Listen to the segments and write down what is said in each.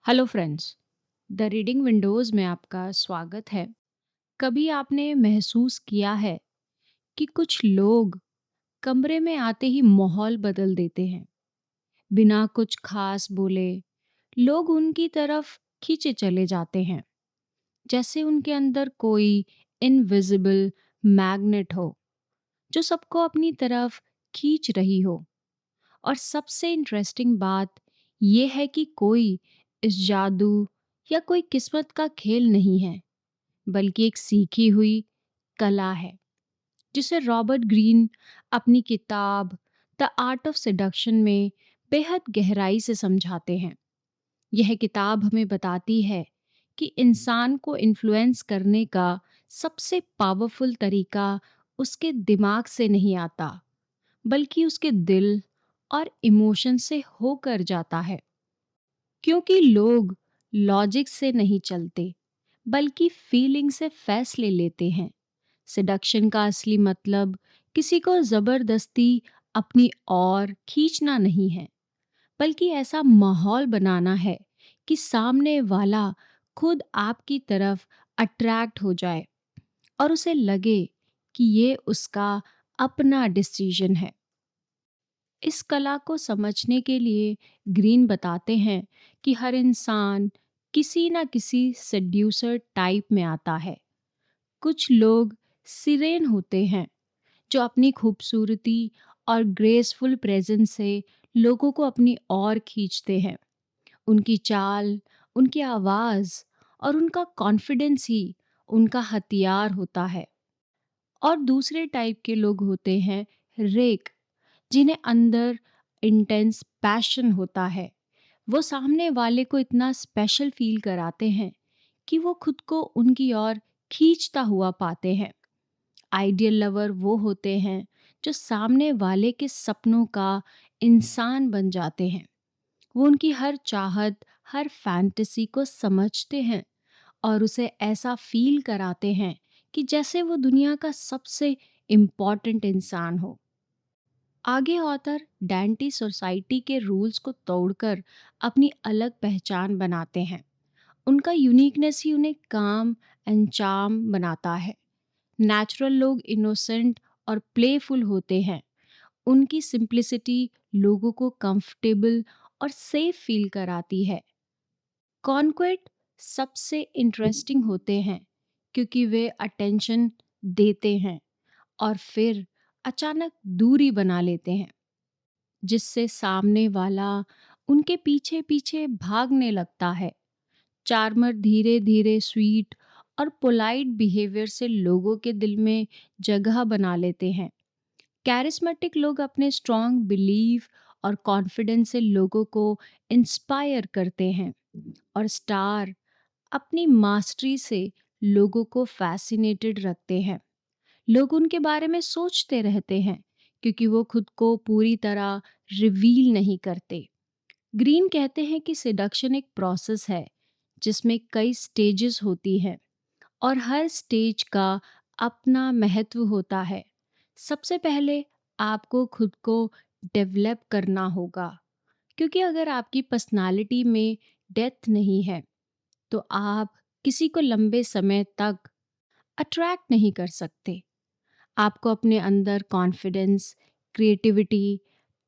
Hello friends. The reading Windows में आपका स्वागत है। कभी आपने महसूस किया है कि कुछ लोग कमरे में आते ही माहौल बदल देते हैं, बिना कुछ खास बोले लोग उनकी तरफ खींचे चले जाते हैं, जैसे उनके अंदर कोई इनविजिबल मैग्नेट हो जो सबको अपनी तरफ खींच रही हो। और सबसे इंटरेस्टिंग बात यह है कि कोई इस जादू या कोई किस्मत का खेल नहीं है, बल्कि एक सीखी हुई कला है जिसे रॉबर्ट ग्रीन अपनी किताब द आर्ट ऑफ सेडक्शन में बेहद गहराई से समझाते हैं। यह किताब हमें बताती है कि इंसान को इन्फ्लुएंस करने का सबसे पावरफुल तरीका उसके दिमाग से नहीं आता, बल्कि उसके दिल और इमोशन से होकर जाता है। क्योंकि लोग लॉजिक से नहीं चलते, बल्कि फीलिंग से फैसले लेते हैं। सिडक्शन का असली मतलब किसी को जबरदस्ती अपनी ओर खींचना नहीं है, बल्कि ऐसा माहौल बनाना है कि सामने वाला खुद आपकी तरफ अट्रैक्ट हो जाए और उसे लगे कि ये उसका अपना डिसीजन है। इस कला को समझने के लिए ग्रीन बताते हैं कि हर इंसान किसी न किसी सेड्यूसर टाइप में आता है। कुछ लोग सिरेन होते हैं जो अपनी खूबसूरती और ग्रेसफुल प्रेजेंस से लोगों को अपनी ओर खींचते हैं। उनकी चाल, उनकी आवाज़ और उनका कॉन्फिडेंस ही उनका हथियार होता है। और दूसरे टाइप के लोग होते हैं रेक, जिन्हें अंदर इंटेंस पैशन होता है। वो सामने वाले को इतना स्पेशल फील कराते हैं कि वो खुद को उनकी ओर खींचता हुआ पाते हैं। आइडियल लवर वो होते हैं जो सामने वाले के सपनों का इंसान बन जाते हैं। वो उनकी हर चाहत, हर फैंटेसी को समझते हैं और उसे ऐसा फील कराते हैं कि जैसे वो दुनिया का सबसे इम्पॉर्टेंट इंसान हो। आगे ऑथर डैंटी सोसाइटी के रूल्स को तोड़कर अपनी अलग पहचान बनाते हैं। उनका यूनिकनेस ही उन्हें काम एंड चार्म बनाता है। नेचुरल लोग इनोसेंट और प्लेफुल होते हैं। उनकी सिंप्लिसिटी लोगों को कंफर्टेबल और सेफ फील कराती है। कॉन्क्वेट सबसे इंटरेस्टिंग होते हैं क्योंकि वे अटेंशन देते हैं और फिर अचानक दूरी बना लेते हैं, जिससे सामने वाला उनके पीछे पीछे भागने लगता है। चार्मर धीरे धीरे स्वीट और पोलाइट बिहेवियर से लोगों के दिल में जगह बना लेते हैं। कैरिस्मेटिक लोग अपने स्ट्रॉन्ग बिलीव और कॉन्फिडेंस से लोगों को इंस्पायर करते हैं। और स्टार अपनी मास्टरी से लोगों को फैसिनेटेड रखते हैं। लोग उनके बारे में सोचते रहते हैं क्योंकि वो खुद को पूरी तरह रिवील नहीं करते। ग्रीन कहते हैं कि सिडक्शन एक प्रोसेस है जिसमें कई स्टेजेस होती हैं और हर स्टेज का अपना महत्व होता है। सबसे पहले आपको खुद को डेवलप करना होगा, क्योंकि अगर आपकी पर्सनालिटी में डेप्थ नहीं है तो आप किसी को लंबे समय तक अट्रैक्ट नहीं कर सकते। आपको अपने अंदर कॉन्फिडेंस, क्रिएटिविटी,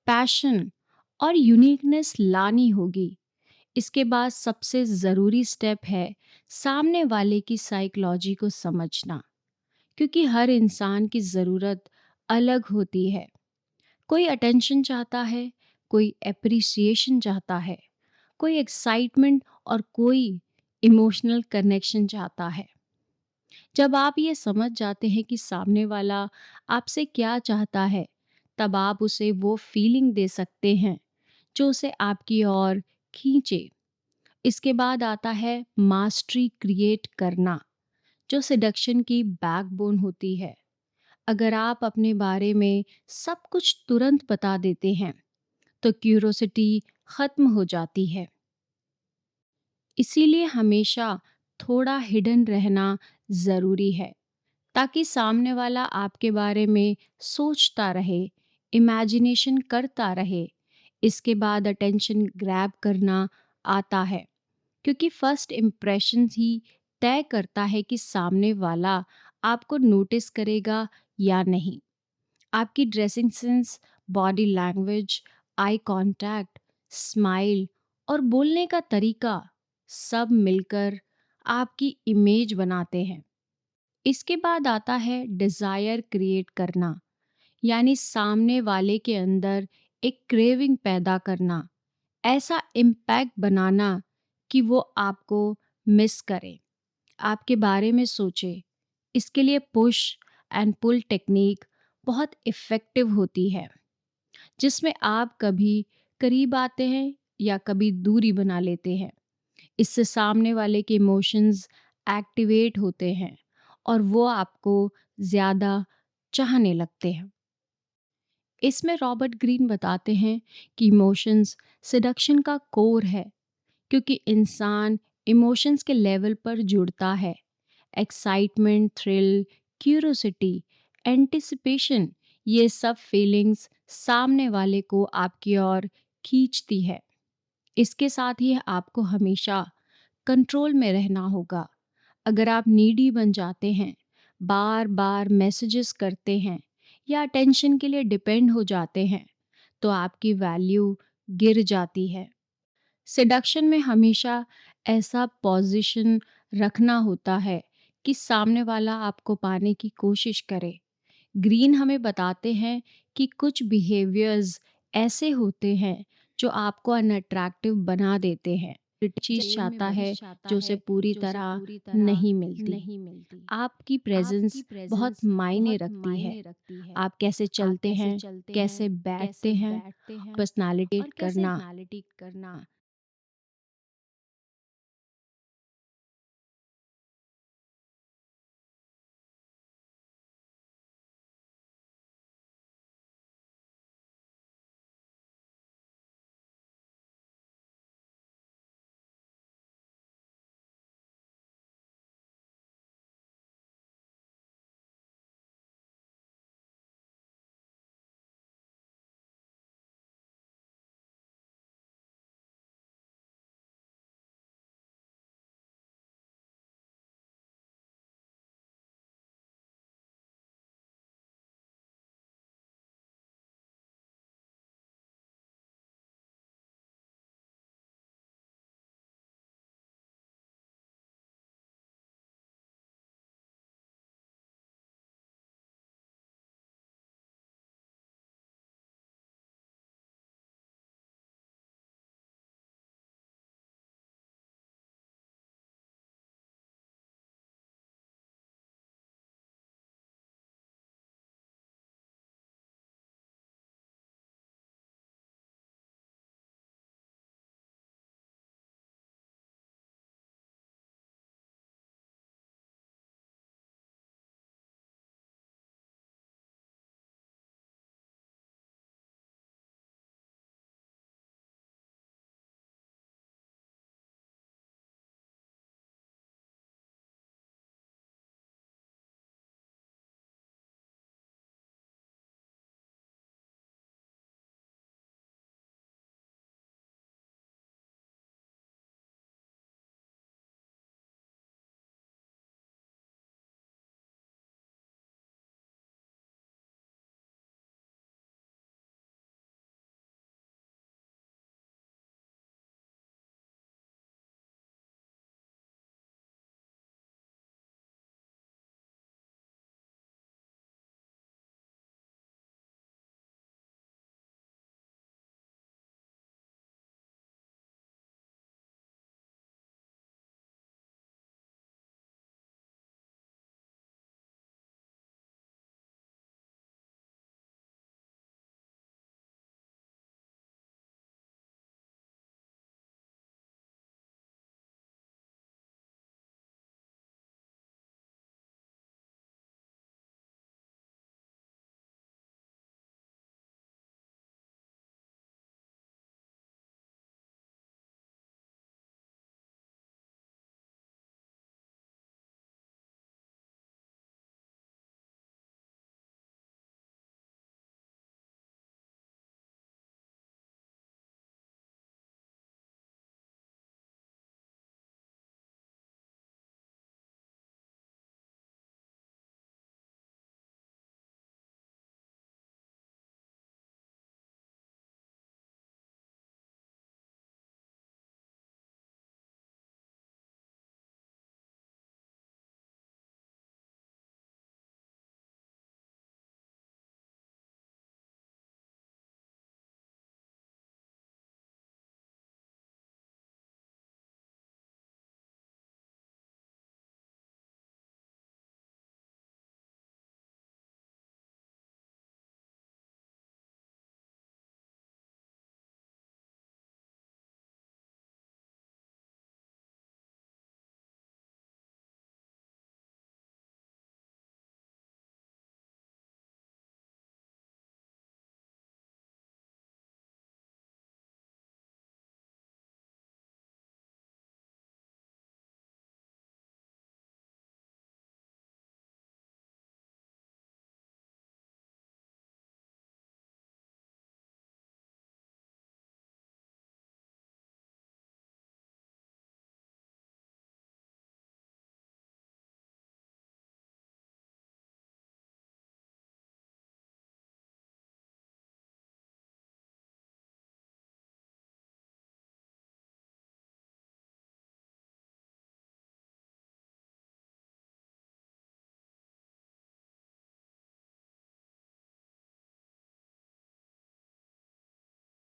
पैशन और यूनिकनेस लानी होगी। इसके बाद सबसे ज़रूरी स्टेप है सामने वाले की साइकोलॉजी को समझना, क्योंकि हर इंसान की ज़रूरत अलग होती है। कोई अटेंशन चाहता है, कोई एप्रिसिएशन चाहता है, कोई एक्साइटमेंट और कोई इमोशनल कनेक्शन चाहता है। जब आप ये समझ जाते हैं कि सामने वाला आपसे क्या चाहता है, तब आप उसे वो फीलिंग दे सकते हैं जो उसे आपकी ओर खींचे। इसके बाद आता है मास्टरी क्रिएट करना, जो सिडक्शन की बैकबोन होती है। अगर आप अपने बारे में सब कुछ तुरंत बता देते हैं तो क्यूरोसिटी खत्म हो जाती है। इसीलिए हमेशा थोड़ा हिडन रहना ज़रूरी है, ताकि सामने वाला आपके बारे में सोचता रहे, इमेजिनेशन करता रहे। इसके बाद अटेंशन ग्रैब करना आता है। क्योंकि फर्स्ट इम्प्रेशन ही तय करता है कि सामने वाला आपको नोटिस करेगा या नहीं। आपकी dressing sense, body language, eye contact, smile और बोलने का तरीका सब मिलकर आपकी इमेज बनाते हैं। इसके बाद आता है डिज़ायर क्रिएट करना, यानी सामने वाले के अंदर एक क्रेविंग पैदा करना, ऐसा इम्पैक्ट बनाना कि वो आपको मिस करे, आपके बारे में सोचे। इसके लिए पुश एंड पुल टेक्निक बहुत इफ़ेक्टिव होती है, जिसमें आप कभी करीब आते हैं या कभी दूरी बना लेते हैं। इससे सामने वाले के इमोशंस एक्टिवेट होते हैं और वो आपको ज़्यादा चाहने लगते हैं। इसमें रॉबर्ट ग्रीन बताते हैं कि इमोशंस सिडक्शन का कोर है, क्योंकि इंसान इमोशंस के लेवल पर जुड़ता है। एक्साइटमेंट, थ्रिल, क्यूरोसिटी, एंटिसिपेशन, ये सब फीलिंग्स सामने वाले को आपकी ओर खींचती है। इसके साथ ही आपको हमेशा कंट्रोल में रहना होगा। अगर आप नीडी बन जाते हैं, बार बार मैसेजेस करते हैं या अटेंशन के लिए डिपेंड हो जाते हैं, तो आपकी वैल्यू गिर जाती है। सिडक्शन में हमेशा ऐसा पोजीशन रखना होता है कि सामने वाला आपको पाने की कोशिश करे। ग्रीन हमें बताते हैं कि कुछ बिहेवियर्स ऐसे होते हैं जो आपको अनअट्रैक्टिव बना देते हैं। चीज़ चाहता है जो उसे पूरी तरह नहीं मिलती। आपकी प्रेजेंस बहुत मायने रखती है। आप कैसे चलते हैं, कैसे बैठते हैं, पर्सनालिटी करना